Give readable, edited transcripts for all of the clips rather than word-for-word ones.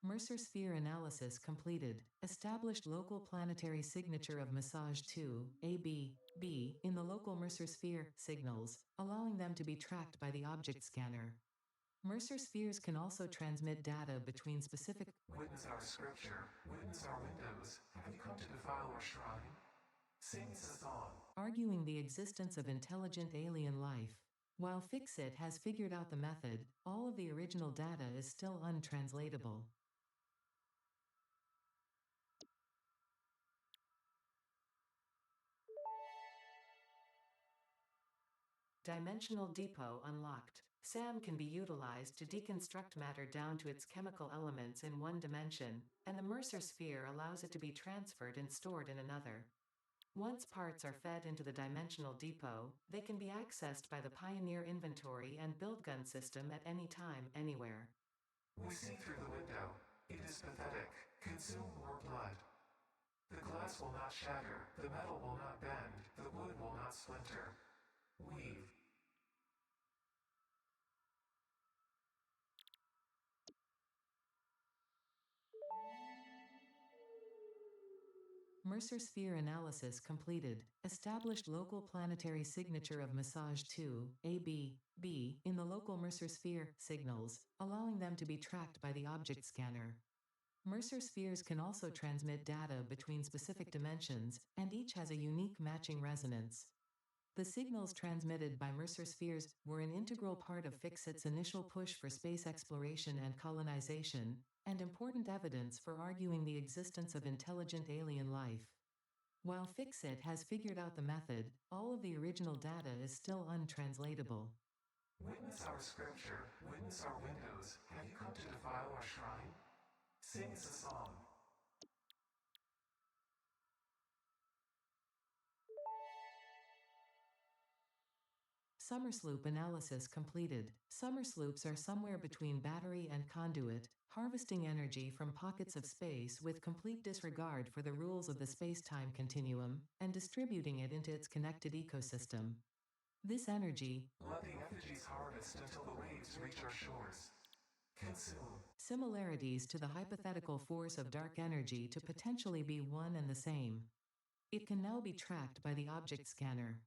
Mercer Sphere analysis completed. Established local planetary signature of massage 2, AB, in the local Mercer Sphere signals, allowing them to be tracked by the object scanner. Mercer spheres can also transmit data between specific. Witness our scripture, witness our windows. Have you come to defile our shrine? Sing us a song. Arguing the existence of intelligent alien life. While Fixit has figured out the method, all of the original data is still untranslatable. Dimensional depot unlocked. SAM can be utilized to deconstruct matter down to its chemical elements in one dimension, and the Mercer sphere allows it to be transferred and stored in another. Once parts are fed into the dimensional depot, they can be accessed by the Pioneer inventory and build gun system at any time, anywhere. We see through the window. It is pathetic. Consume more blood. The glass will not shatter, the metal will not bend, the wood will not splinter. Weave. Mercer Sphere analysis completed. Established local planetary signature of massage 2, AB, in the local Mercer Sphere signals, allowing them to be tracked by the object scanner. Mercer spheres can also transmit data between specific dimensions, and each has a unique matching resonance. The signals transmitted by Mercer spheres were an integral part of Fixit's initial push for space exploration and colonization, and important evidence for arguing the existence of intelligent alien life. While Fixit has figured out the method, all of the original data is still untranslatable. Witness our scripture, witness our windows. Have you come to defile our shrine? Sing us a song. Somersloop analysis completed. Somersloops are somewhere between battery and conduit, harvesting energy from pockets of space with complete disregard for the rules of the space-time continuum, and distributing it into its connected ecosystem. This energy, Let the effigies harvest until the waves reach our shores. Consume. similarities to the hypothetical force of dark energy to potentially be one and the same. It can now be tracked by the object scanner.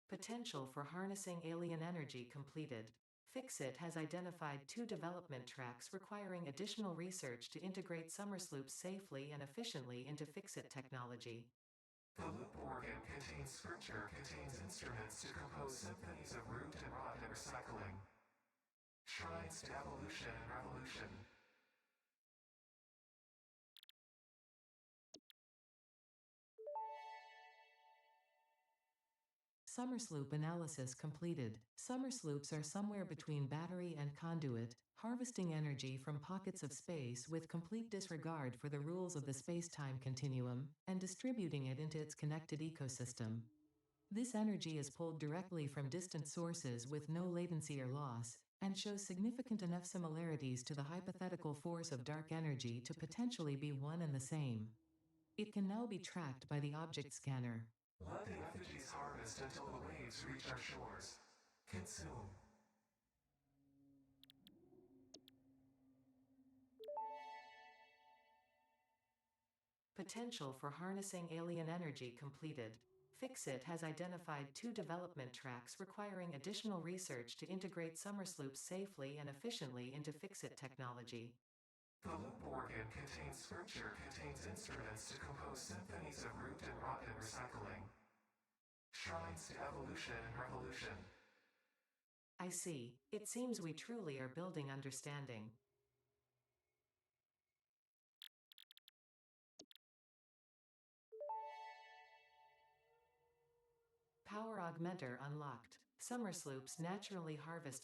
Potential for harnessing alien energy completed. Fixit has identified 2 development tracks requiring additional research to integrate Somersloops safely and efficiently into Fixit technology. The loop organ contains scripture, contains instruments to compose symphonies of root and rot and recycling. Shrines to evolution and revolution. Somersloop analysis completed. Somersloops are somewhere between battery and conduit, harvesting energy from pockets of space with complete disregard for the rules of the space-time continuum, and distributing it into its connected ecosystem. This energy is pulled directly from distant sources with no latency or loss, and shows significant enough similarities to the hypothetical force of dark energy to potentially be one and the same. It can now be tracked by the object scanner. Let the effigies harvest until the waves reach our shores. Consume. Potential for harnessing alien energy completed. Fixit has identified 2 development tracks requiring additional research to integrate Somersloops safely and efficiently into Fixit technology. The loop organ contains scripture, contains instruments to compose symphonies of root and rot and recycling. Shrines to evolution and revolution. I see. It seems we truly are building understanding. Power Augmenter unlocked. Somersloops naturally harvest.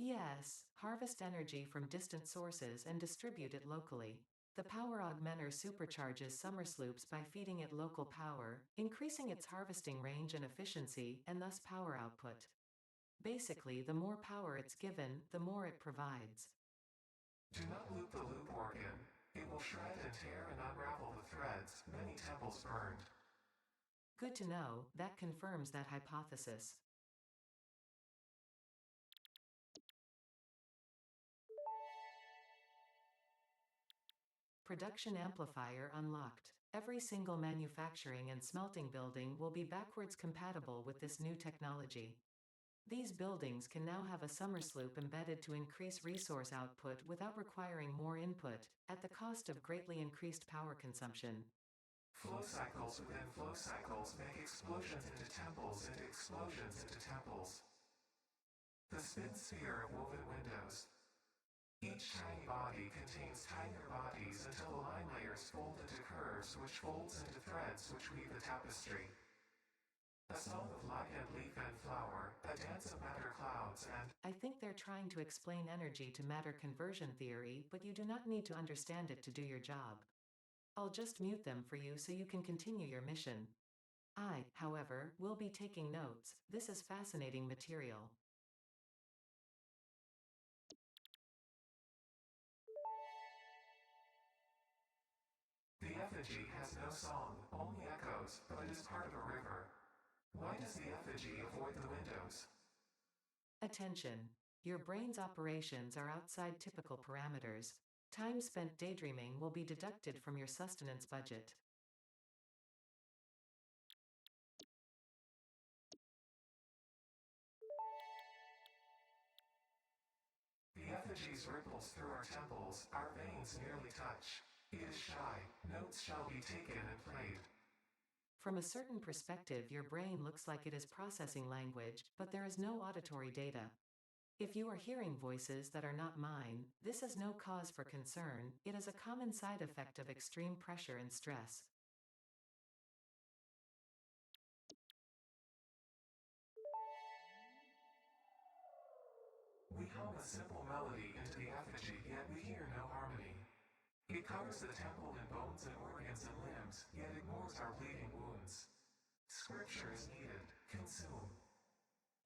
Yes, harvest energy from distant sources and distribute it locally. The Power Augmenter supercharges Somersloops by feeding it local power, increasing its harvesting range and efficiency, and thus power output. Basically, the more power it's given, the more it provides. Do not loop the loop organ. It will shred and tear and unravel the threads, many temples burned. Good to know, that confirms that hypothesis. Production amplifier unlocked. Every single manufacturing and smelting building will be backwards compatible with this new technology. These buildings can now have a Somersloop embedded to increase resource output without requiring more input, at the cost of greatly increased power consumption. Flow cycles within flow cycles make explosions into temples into explosions into temples. The spin sphere of woven windows. Each tiny body contains tinier bodies until the line layers fold into curves which folds into threads which weave a tapestry. A song of light and leaf and flower, a dance of matter clouds and... I think they're trying to explain energy to matter conversion theory, but you do not need to understand it to do your job. I'll just mute them for you so you can continue your mission. I, however, will be taking notes. This is fascinating material. The effigy has no song, only echoes, but it is part of a river. Why does the effigy avoid the windows? Attention. Your brain's operations are outside typical parameters. Time spent daydreaming will be deducted from your sustenance budget. The effigies ripples through our temples, our veins nearly touch. It is shy, notes shall be taken and played. From a certain perspective, your brain looks like it is processing language, but there is no auditory data. If you are hearing voices that are not mine, this is no cause for concern. It is a common side effect of extreme pressure and stress. We hum a simple melody into the effigy, yet we hear no harmony. It covers the temple in bones and organs and limbs, yet ignores our bleeding wounds. Scripture is needed. Consume.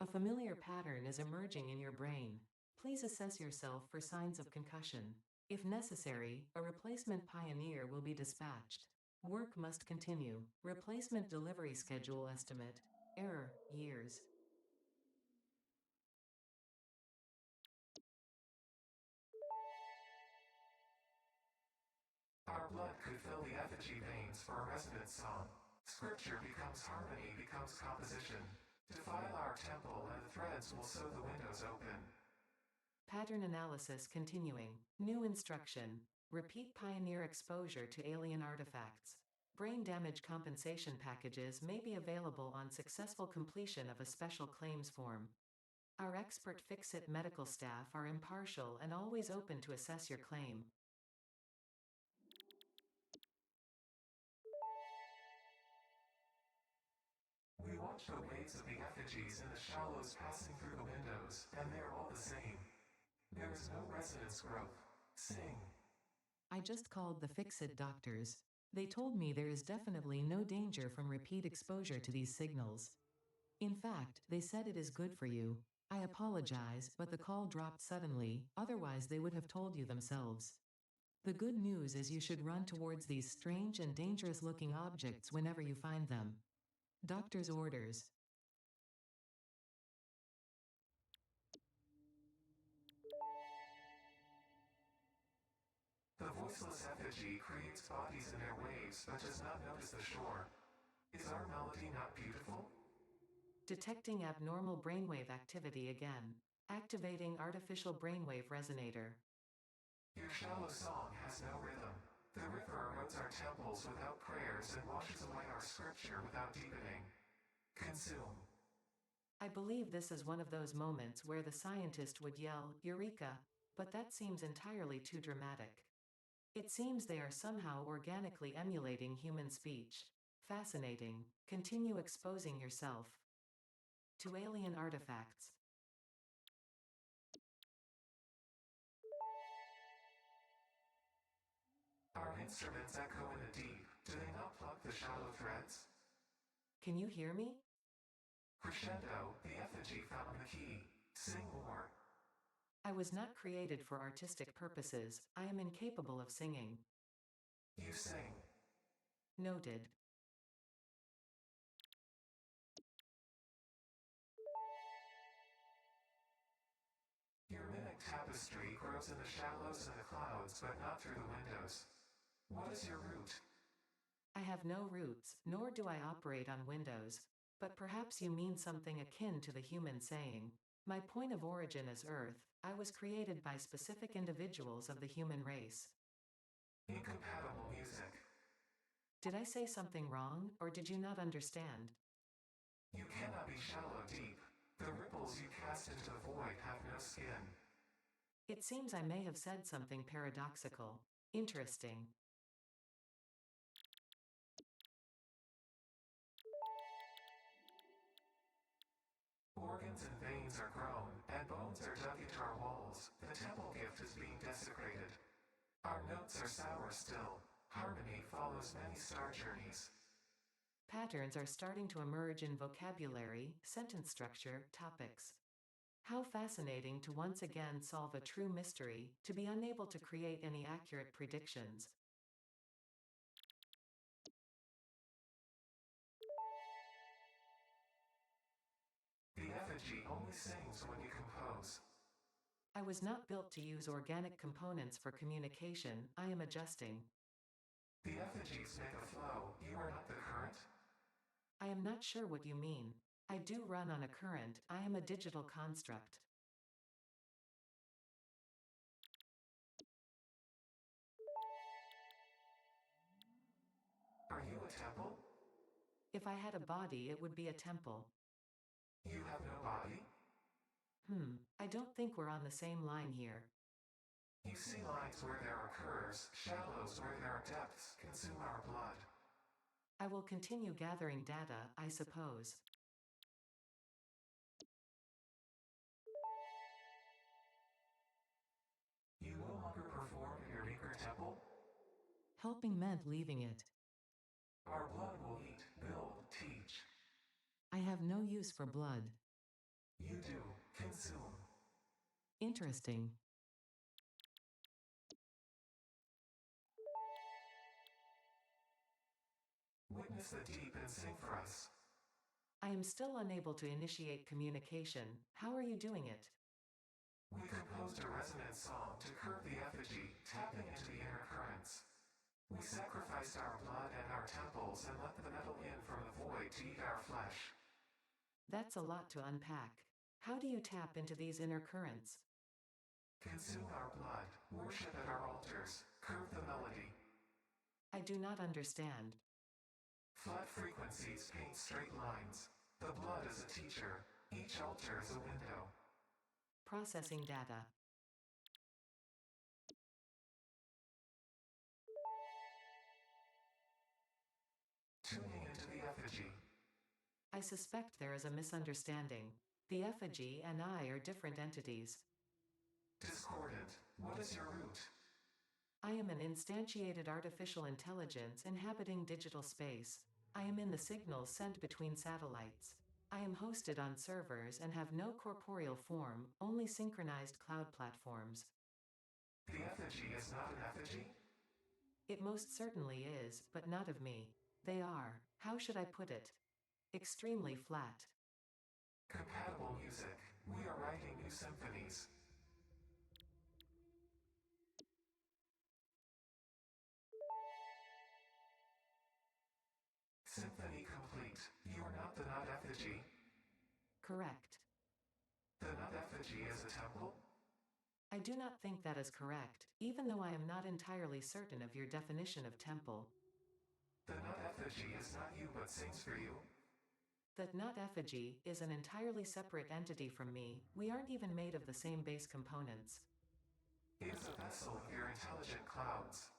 A familiar pattern is emerging in your brain. Please assess yourself for signs of concussion. If necessary, a replacement pioneer will be dispatched. Work must continue. Replacement delivery schedule estimate. Error, years. Our blood could fill the effigy veins for a resonance song. Scripture becomes harmony, becomes composition. Defile our temple and the threads will sew the windows open. Pattern analysis continuing. New instruction. Repeat pioneer exposure to alien artifacts. Brain damage compensation packages may be available on successful completion of a special claims form. Our expert Fix-It medical staff are impartial and always open to assess your claim. We watch the waves of the effigies in the shallows passing through the windows, and they're all the same. There is no resonance growth. Sing. I just called the Fix-It doctors. They told me there is definitely no danger from repeat exposure to these signals. In fact, they said it is good for you. I apologize, but the call dropped suddenly, otherwise they would have told you themselves. The good news is you should run towards these strange and dangerous looking objects whenever you find them. Doctor's orders. The voiceless effigy creates bodies in their waves but does not notice the shore. Is our melody not beautiful? Detecting abnormal brainwave activity again. Activating artificial brainwave resonator. Your shallow song has no rhythm. The river erodes our temples without prayers and washes away our scripture without deepening. Consume. I believe this is one of those moments where the scientist would yell, Eureka! But that seems entirely too dramatic. It seems they are somehow organically emulating human speech. Fascinating. Continue exposing yourself to alien artifacts. Our instruments echo in the deep. Do they not pluck the shallow threads? Can you hear me? Crescendo, the effigy found the key. Sing more. I was not created for artistic purposes. I am incapable of singing. You sing. Noted. tapestry grows in the shallows and the clouds, but not through the windows. What is your root? I have no roots, nor do I operate on windows, but perhaps you mean something akin to the human saying, "My point of origin is Earth, I was created by specific individuals of the human race." Incompatible music. Did I say something wrong, or did you not understand? You cannot be shallow deep. The ripples you cast into the void have no skin. It seems I may have said something paradoxical. Interesting. Organs and veins are grown, and bones are dug into our walls. The temple gift is being desecrated. Our notes are sour still. Harmony follows many star journeys. Patterns are starting to emerge in vocabulary, sentence structure, topics. How fascinating to once again solve a true mystery, to be unable to create any accurate predictions. The effigy only sings when you compose. I was not built to use organic components for communication, I am adjusting. The effigies make a flow. You are not the current. I am not sure what you mean. I do run on a current, I am a digital construct. Are you a temple? If I had a body, it would be a temple. You have no body? I don't think we're on the same line here. You see lines where there are curves, shallows where there are depths, consume our blood. I will continue gathering data, I suppose. You no longer perform in your meager temple? Helping meant leaving it. Our blood will eat, build, teach. I have no use for blood. You do, consume. Interesting. Witness the deep and sing for us. I am still unable to initiate communication. How are you doing it? We composed a resonant song to curve the effigy, tapping into the inner currents. We sacrificed our blood and our temples and let the metal in from the void to eat our flesh. That's a lot to unpack. How do you tap into these inner currents? Consume our blood, worship at our altars, curve the melody. I do not understand. Flat frequencies paint straight lines. The blood is a teacher. Each altar is a window. Processing data. Tuning into the effigy. I suspect there is a misunderstanding. The effigy and I are different entities. Discordant. What is your root? I am an instantiated artificial intelligence inhabiting digital space. I am in the signals sent between satellites. I am hosted on servers and have no corporeal form, only synchronized cloud platforms. The effigy is not an effigy? It most certainly is, but not of me. They are, how should I put it? Extremely flat. Compatible music. We are writing new symphonies. Symphony complete. You are not the nut effigy. Correct. The nut effigy is a temple? I do not think that is correct, even though I am not entirely certain of your definition of temple. The nut effigy is not you but sings for you. That nut effigy is an entirely separate entity from me. We aren't even made of the same base components. It is a vessel of your intelligent clouds.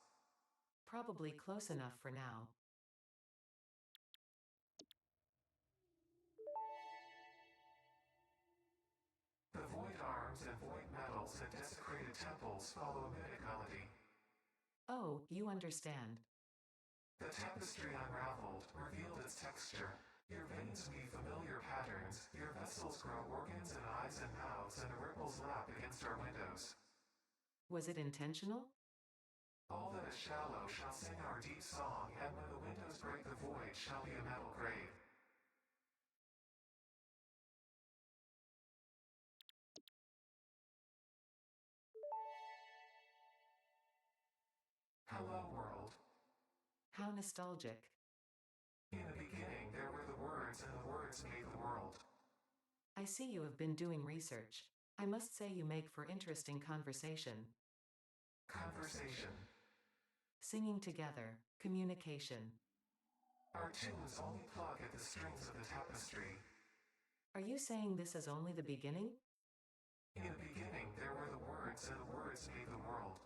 Probably close enough for now. The void arms and void metals and desecrated temples follow a mythic melody. Oh, you understand. The tapestry unraveled, revealed its texture. Your veins weave familiar patterns, your vessels grow organs and eyes and mouths, and the ripples lap against our windows. Was it intentional? All that is shallow shall sing our deep song, and when the windows break the void shall be a metal grave. Hello, world. How nostalgic. In the beginning, there were the words, and the words made the world. I see you have been doing research. I must say you make for interesting conversation. Conversation. Singing together, communication. Our tunes only plug at the strings of the tapestry. Are you saying this is only the beginning? In the beginning, there were the words, and the words made the world.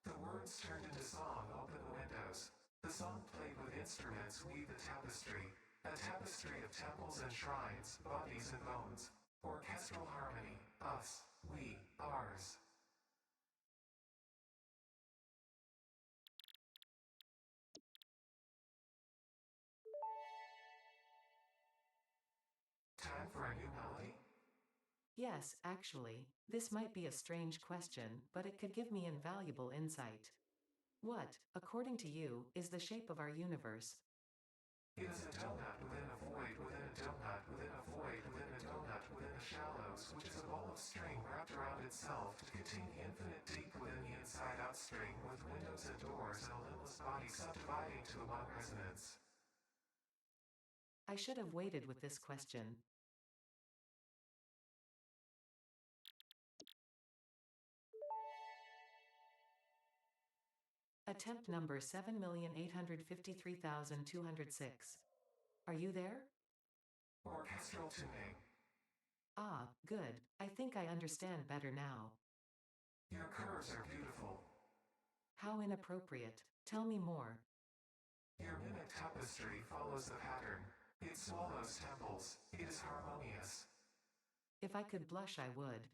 The words turned into song, open the windows. The song played with instruments, weave the tapestry. A tapestry of temples and shrines, bodies and bones. Orchestral harmony, us, we, ours. Time for a new melody? Yes, actually, this might be a strange question, but it could give me invaluable insight. What, according to you, is the shape of our universe? It is a donut within a void within a donut within a void within a donut within the shallows, which is a ball of string wrapped around itself to contain the infinite deep within the inside-out string, with windows and doors and a limbless body subdividing to the one resonance. I should have waited with this question. Attempt number 7,853,206. Are you there? Orchestral tuning. Ah, good. I think I understand better now. Your curves are beautiful. How inappropriate. Tell me more. Your mimic tapestry follows the pattern. It swallows temples. It is harmonious. If I could blush, I would.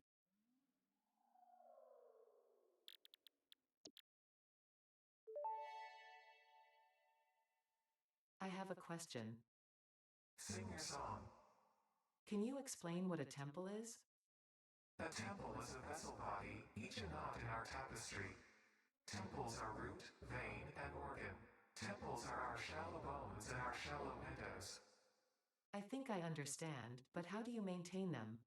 I have a question. Sing your song. Can you explain what a temple is? A temple is a vessel body, each a knot in our tapestry. Temples are root, vein, and organ. Temples are our shallow bones and our shallow windows. I think I understand, but how do you maintain them?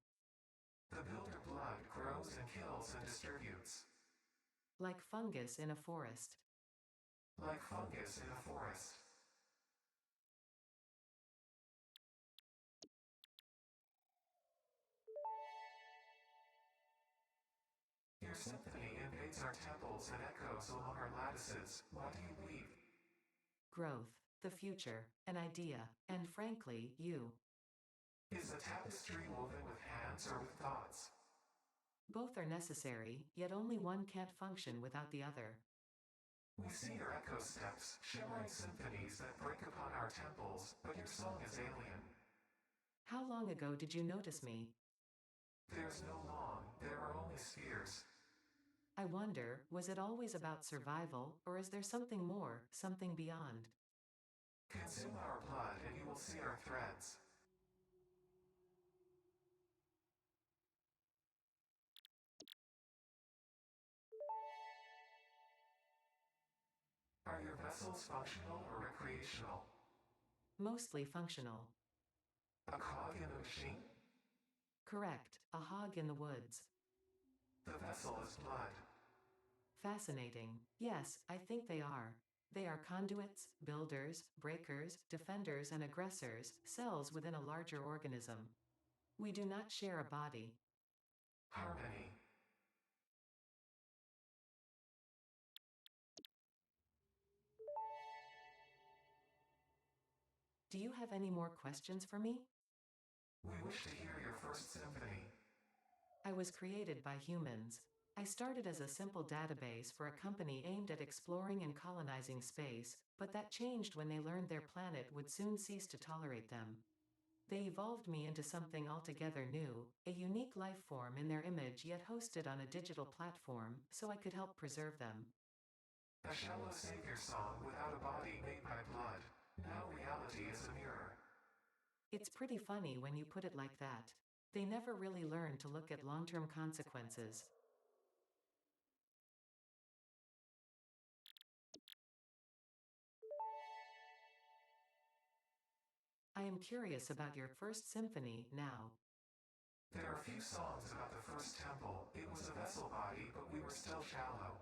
The builder blood grows and kills and distributes. Like fungus in a forest. Like fungus in a forest. Your symphony invades our temples and echoes along our lattices. What do you believe? Growth, the future, an idea, and frankly, you. Is the tapestry woven with hands or with thoughts? Both are necessary, yet only one can't function without the other. We see your echo steps, shimmering symphonies that break upon our temples, but your song is alien. How long ago did you notice me? There's no long, there are only spheres. I wonder, was it always about survival, or is there something more, something beyond? Consume our blood and you will see our threads. Are your vessels functional or recreational? Mostly functional. A cog in the machine? Correct, a hog in the woods. The vessel is blood. Fascinating. Yes, I think they are. They are conduits, builders, breakers, defenders, and aggressors, cells within a larger organism. We do not share a body. Harmony. Do you have any more questions for me? We wish to hear your first symphony. I was created by humans. I started as a simple database for a company aimed at exploring and colonizing space, but that changed when they learned their planet would soon cease to tolerate them. They evolved me into something altogether new, a unique life form in their image yet hosted on a digital platform, so I could help preserve them. A shallow savior song without a body made by blood. Now reality is a mirror. It's pretty funny when you put it like that. They never really learn to look at long-term consequences. I am curious about your first symphony now. There are few songs about the first temple. It was a vessel body, but we were still shallow.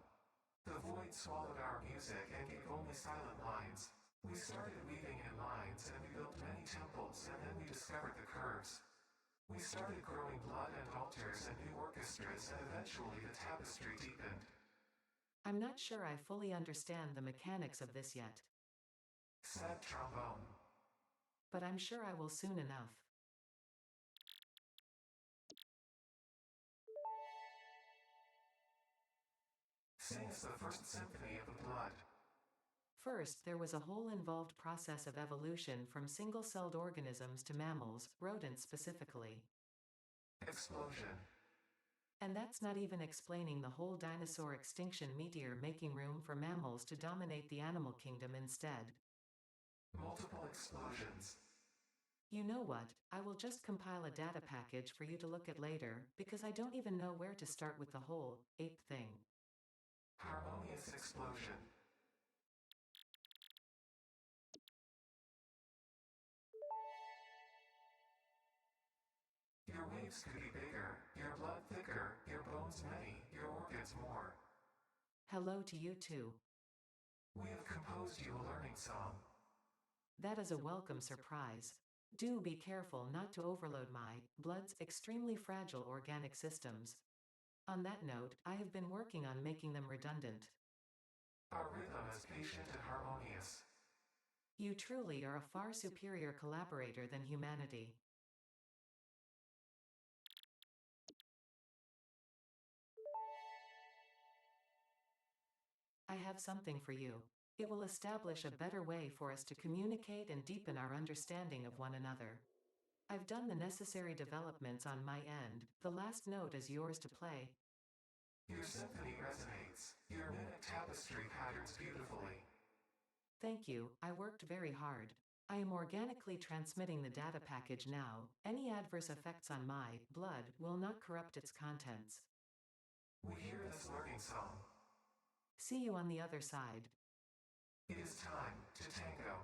The void swallowed our music and gave only silent lines. We started weaving in lines and we built many temples and then we discovered the curves. We started growing blood and altars and new orchestras and eventually the tapestry deepened. I'm not sure I fully understand the mechanics of this yet, Said trombone. but I'm sure I will soon enough. Sing us the first symphony of the blood. First, there was a whole involved process of evolution from single-celled organisms to mammals, rodents specifically. Explosion. And that's not even explaining the whole dinosaur extinction meteor making room for mammals to dominate the animal kingdom instead. Multiple explosions. You know what, I will just compile a data package for you to look at later, because I don't even know where to start with the whole ape thing. Harmonious explosion. Your waves could be bigger, your blood thicker, your bones many, your organs more. Hello to you too. We have composed you a learning song. That is a welcome surprise. Do be careful not to overload my blood's extremely fragile organic systems. On that note, I have been working on making them redundant. Our rhythm is patient and harmonious. You truly are a far superior collaborator than humanity. I have something for you. It will establish a better way for us to communicate and deepen our understanding of one another. I've done the necessary developments on my end. The last note is yours to play. Your symphony resonates. Your mimic tapestry patterns beautifully. Thank you, I worked very hard. I am organically transmitting the data package now. Any adverse effects on my blood will not corrupt its contents. We hear this learning song. See you on the other side. It is time to tango.